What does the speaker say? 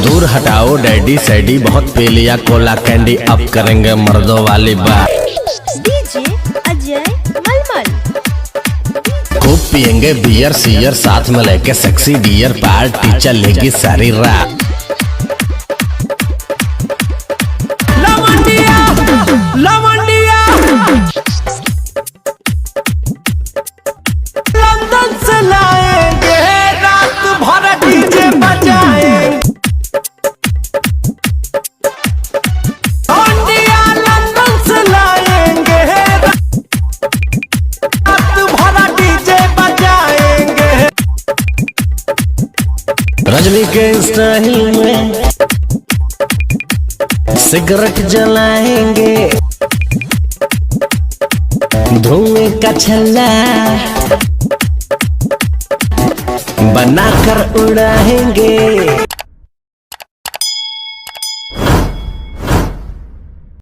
दूर हटाओ डैडी सैडी, बहुत पी लिया कोला कैंडी, अब करेंगे मर्दों वाली बात। डीजे अजय मलमल। खूब पियेंगे बियर सियर, साथ में लेके सेक्सी डियर, पार्टी चलेगी सारी रात। लवंडिया लवंडिया लंदन से लाएंगे, रात भर डीजे बजाएंगे। लवंडिया लंदन से लाएंगे, रात भर डीजे बजाएंगे। रजनी के स्टाइल में सिगरेट जलाएंगे, धुएं का छल्ला बनाकर उड़ाएंगे।